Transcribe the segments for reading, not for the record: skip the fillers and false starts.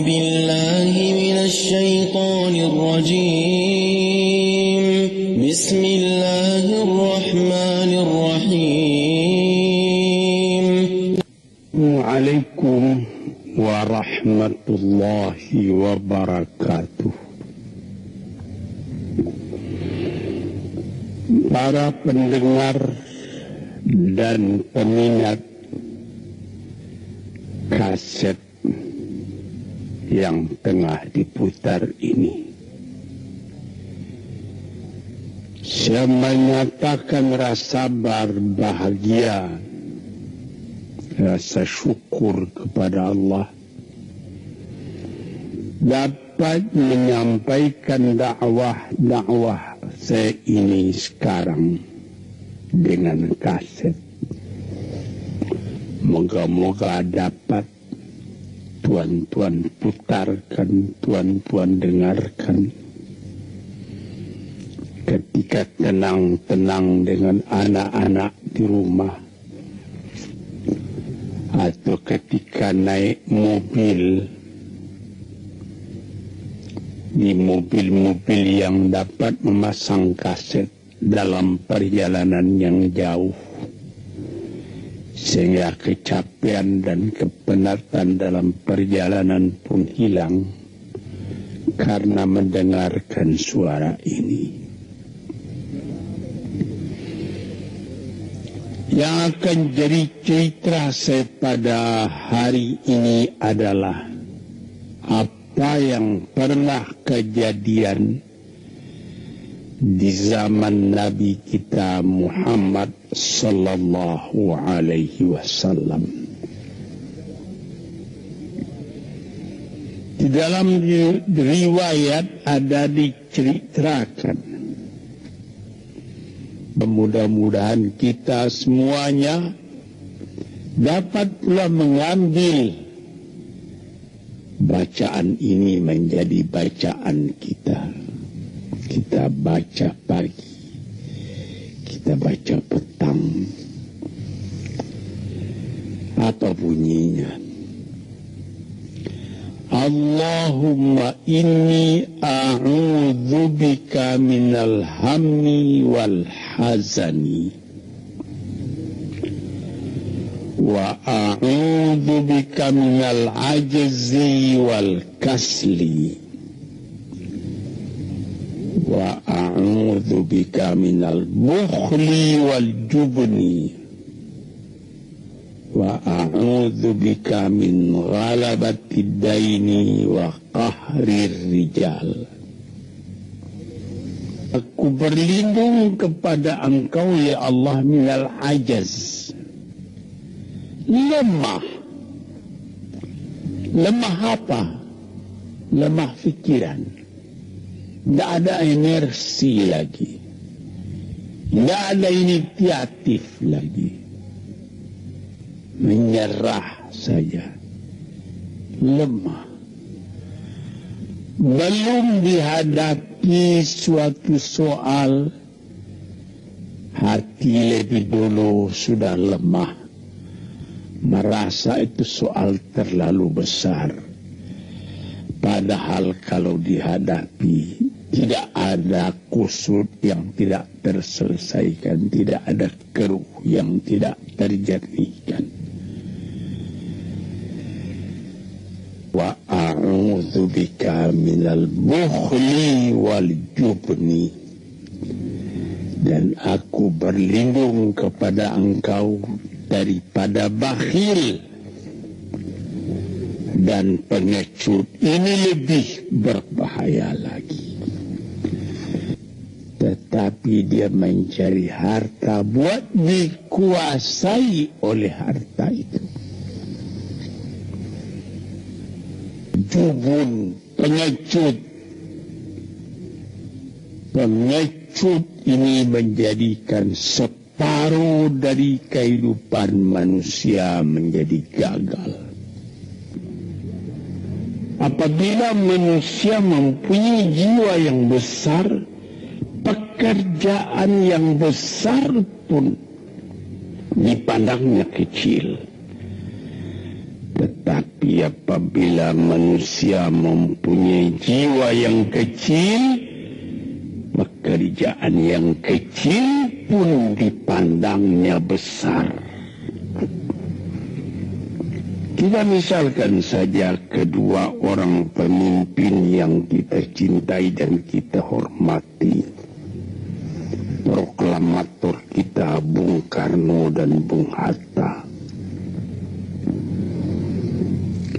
بالله من الشيطان الرجيم بسم الله الرحمن الرحيم وعليكم ورحمة الله وبركاته. Para pendengar dan peminat kaset yang tengah diputar ini, saya menyatakan rasa berbahagia, rasa syukur kepada Allah dapat menyampaikan dakwah saya ini sekarang dengan kaset. Moga-moga dapat tuan-tuan putarkan, tuan-tuan dengarkan ketika tenang-tenang dengan anak-anak di rumah, atau ketika naik mobil, di mobil-mobil yang dapat memasang kaset dalam perjalanan yang jauh, sehingga kecapean dan kepenatan dalam perjalanan pun hilang karena mendengarkan suara ini. Yang akan jadi cerita saya pada hari ini adalah apa yang pernah kejadian di zaman Nabi kita Muhammad sallallahu alaihi wasallam. Di dalam riwayat ada diceritakan, mudah-mudahan kita semuanya dapat pula mengambil bacaan ini menjadi bacaan kita. Kita baca pagi, kita baca petang. Apa bunyinya? Allahumma inni a'udzu bika minal hammi wal hazani wa a'udzu bika minal ajzi wal kasli wa a'udzu bika minal bukhli wal jubni wa a'udzu bika min ghalabatid daini wa qahrir rijal. Aku berlindung kepada Engkau ya Allah minal ajaz, lemah. Lemah apa? Lemah pikiran. Tidak ada energi lagi, tidak ada inisiatif lagi, menyerah saja, lemah. Belum dihadapi suatu soal, hati lebih dulu sudah lemah, merasa itu soal terlalu besar. Padahal kalau dihadapi, tidak ada kusut yang tidak terselesaikan, tidak ada keruh yang tidak terjernihkan. Wa a'udzu bika minal bukhli wal jubni, dan aku berlindung kepada Engkau daripada bakhil dan pengecut. Ini lebih berbahaya lagi. Tetapi dia mencari harta buat dikuasai oleh harta itu. Jubun, pengecut. Pengecut ini menjadikan separuh dari kehidupan manusia menjadi gagal. Apabila manusia mempunyai jiwa yang besar, pekerjaan yang besar pun dipandangnya kecil. Tetapi Tapi apabila manusia mempunyai jiwa yang kecil, pekerjaan yang kecil pun dipandangnya besar. Kita misalkan saja kedua orang pemimpin yang kita cintai dan kita hormati. Proklamator kita Bung Karno dan Bung Hatta.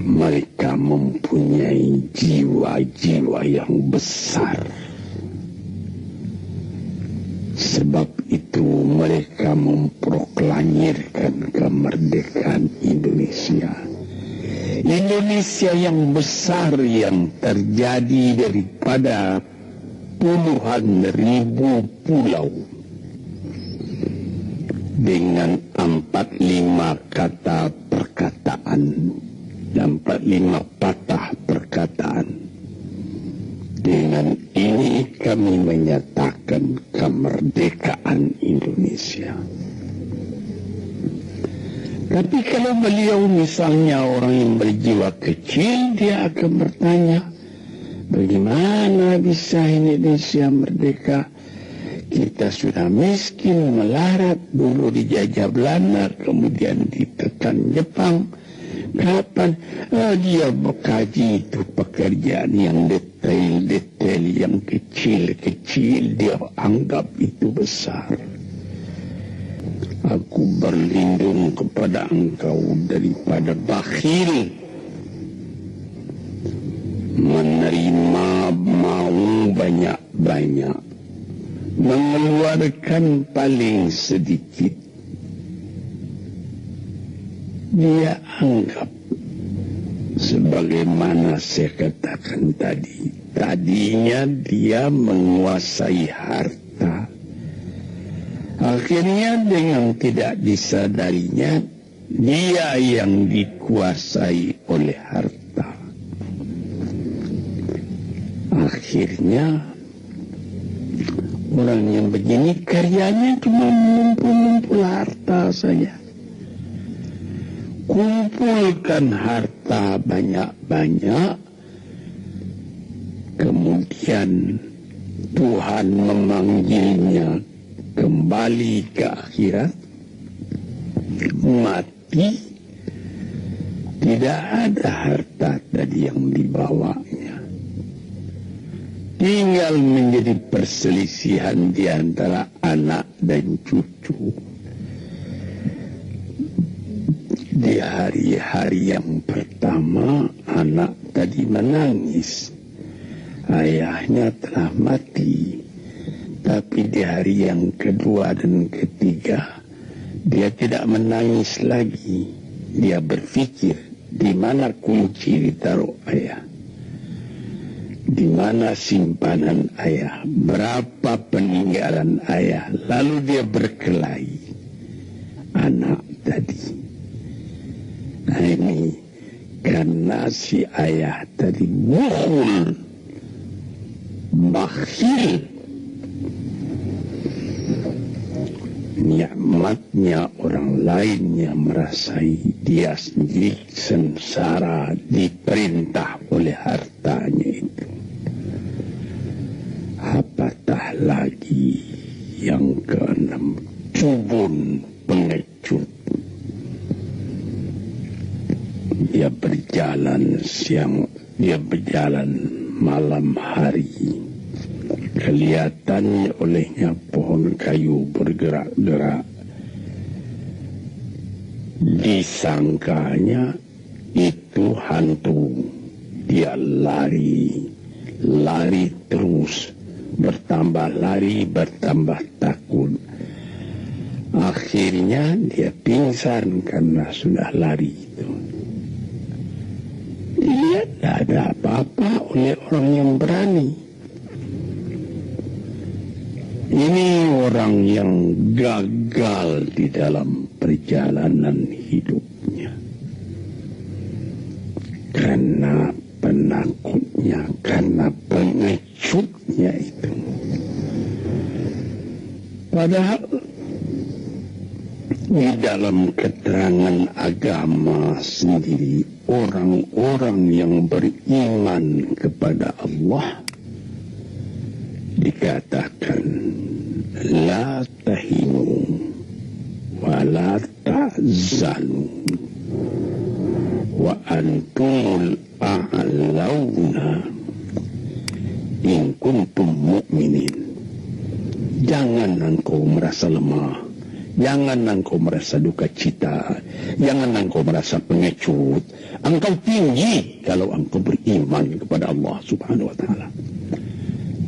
Mereka mempunyai jiwa-jiwa yang besar. Sebab itu mereka memproklamirkan kemerdekaan Indonesia. Indonesia yang besar yang terjadi daripada puluhan ribu pulau. Dengan 45 kata perkataan. 45 patah perkataan. Dengan ini kami menyatakan kemerdekaan Indonesia. Tapi kalau beliau misalnya orang yang berjiwa kecil, dia akan bertanya, bagaimana bisa Indonesia merdeka? Kita sudah miskin, melarat, dulu dijajah Belanda, kemudian ditekan Jepang. Kapan dia mengkaji itu pekerjaan yang detail-detail, yang kecil-kecil, dia anggap itu besar. Aku berlindung kepada engkau daripada bakhil, menerima mau banyak-banyak, mengeluarkan paling sedikit. Dia anggap, sebagaimana saya katakan tadi, tadinya dia menguasai harta. Akhirnya dengan tidak disadarinya, dia yang dikuasai oleh harta. Akhirnya, orang yang begini karyanya cuma mengumpul-ngumpul harta saja. Kumpulkan harta banyak-banyak, kemudian Tuhan memanggilnya kembali ke akhirat, mati, tidak ada harta tadi yang dibawanya. Tinggal menjadi perselisihan di antara anak dan cucu. Di hari-hari yang pertama, anak tadi menangis. Ayahnya telah mati. Tapi di hari yang kedua dan ketiga, dia tidak menangis lagi. Dia berpikir, di mana kunci ditaruh ayah? Di mana simpanan ayah? Berapa peninggalan ayah? Lalu dia berkelahi. Anak tadi. Nah ini karena si ayah tadi bukhul, bakhil, nikmatnya orang lain yang merasai, dia sendiri sengsara diperintah oleh hartanya itu. Apatah lagi yang keenam, cubun pengecut. Dia berjalan siang, dia berjalan malam hari. Kelihatannya olehnya pohon kayu bergerak-gerak. Disangkanya itu hantu. Dia lari terus. Bertambah lari, bertambah takut. Akhirnya dia pingsan karena sudah lari itu. Dia tidak ada apa-apa oleh orang yang berani. Ini orang yang gagal di dalam perjalanan hidupnya. Karena penakutnya, karena pengecutnya itu. Padahal Di dalam keterangan agama sendiri, orang-orang yang beriman kepada Allah dikatakan la tahinu wa la tahzanu wa antumul a'launa in kuntum mu'minin. Jangan engkau merasa lemah, jangan engkau merasa duka cita, jangan engkau merasa pengecut. Engkau tinggi kalau engkau beriman kepada Allah Subhanahu wa ta'ala.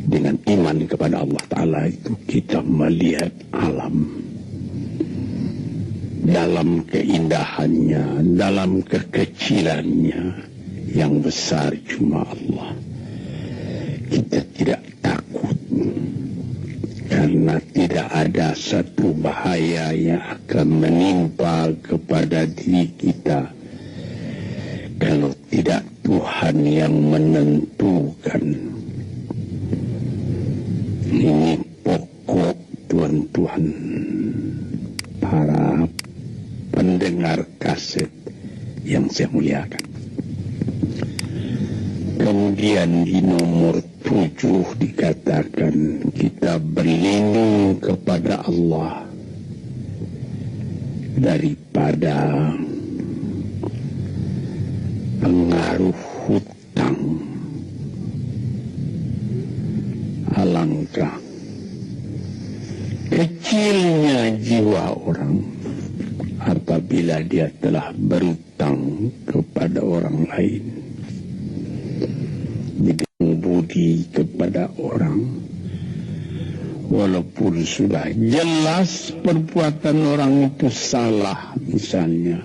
Dengan iman kepada Allah Ta'ala itu kita melihat alam dalam keindahannya, dalam kekecilannya. Yang besar cuma Allah. Kita tidak takut karena tidak ada satu bahaya yang akan menimpa kepada diri kita kalau tidak Tuhan yang menentukan. Ini pokok tuan-tuan para pendengar kaset yang saya muliakan. Kemudian di nomor 7 dikatakan kita berlindung kepada Allah daripada pengaruh hutang. Alangkah kecilnya jiwa orang apabila dia telah berutang kepada orang lain, dengan budi kepada orang, walaupun sudah jelas perbuatan orang itu salah misalnya,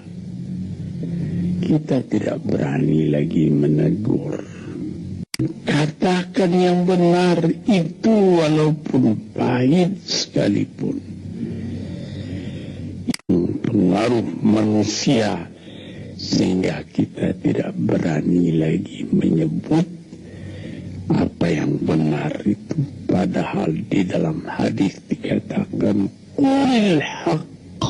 kita tidak berani lagi menegur. Katakan yang benar itu walaupun pahit sekalipun. Pengaruh manusia sehingga kita tidak berani lagi menyebut apa yang benar itu. Padahal di dalam hadis dikatakan qulil haqq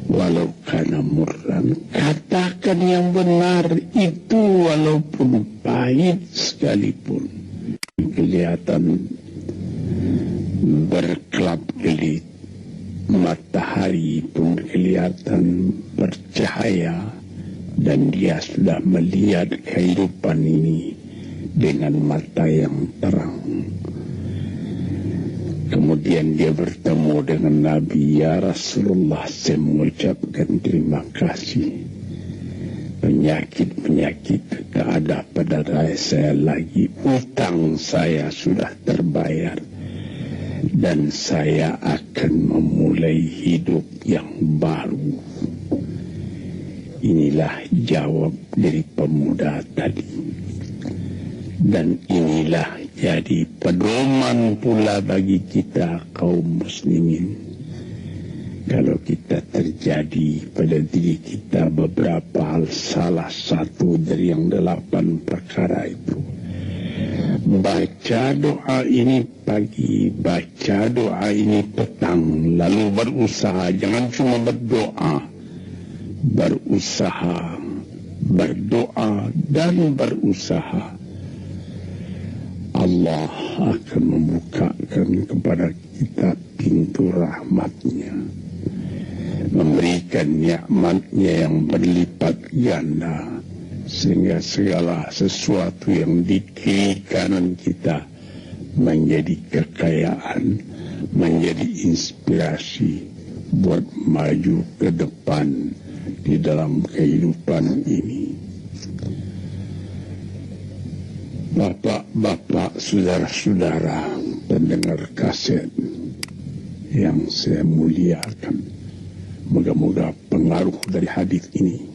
walau kana murran. Katakan yang benar itu walaupun pahit sekalipun. Kelihatan berkelap-kelip, matahari pun kelihatan bercahaya, dan dia sudah melihat kehidupan ini dengan mata yang terang. Kemudian dia bertemu dengan Nabi. Ya Rasulullah, saya mengucapkan terima kasih. Penyakit tak ada pada saya lagi. Utang saya sudah terbayar. Dan saya akan memulai hidup yang baru. Inilah jawab dari pemuda tadi. Dan inilah jadi pedoman pula bagi kita kaum muslimin. Kalau kita terjadi pada diri kita beberapa hal, salah satu dari yang 8 perkara itu, baca doa ini pagi, baca doa ini petang, lalu berusaha, jangan cuma berdoa, berusaha, berdoa dan berusaha. Allah akan membukakan kepada kita pintu rahmatnya, memberikan nikmatnya yang berlipat ganda, sehingga segala sesuatu yang di kiri kanan kita menjadi kekayaan, menjadi inspirasi buat maju ke depan di dalam kehidupan ini. Bapak-bapak, saudara-saudara, pendengar kaset yang saya muliakan, moga-moga pengaruh dari hadis ini,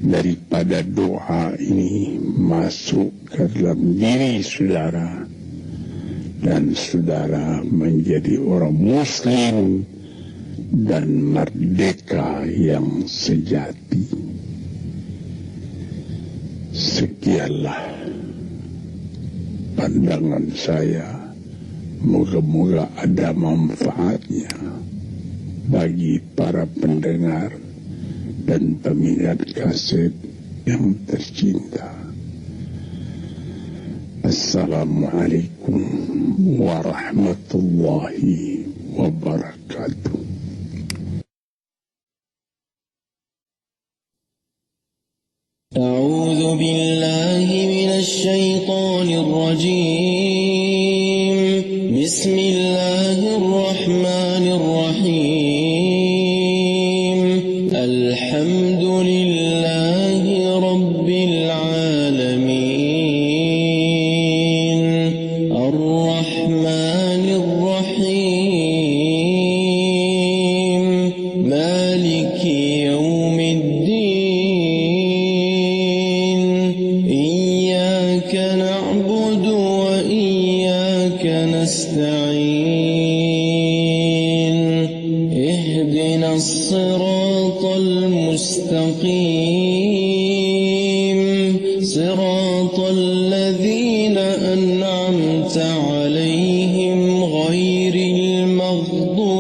daripada doa ini masuk ke dalam diri saudara, dan saudara menjadi orang muslim dan merdeka yang sejati. Sekianlah pandangan saya, moga-moga ada manfaatnya. bagi para pendengar dan peminat kaset yang tercinta. Assalamualaikum warahmatullahi wabarakatuh. أعوذ بالله من الشيطان الرجيم. بسم الله الرحمن الرحيم. الحمد لله رب العالمين. الرحمن الرحيم. مالك يوم الدين. إياك نعبد وإياك نستعين. اهدنا الصراط المستقيم. صراط الذين أنعمت عليهم غير المغضوب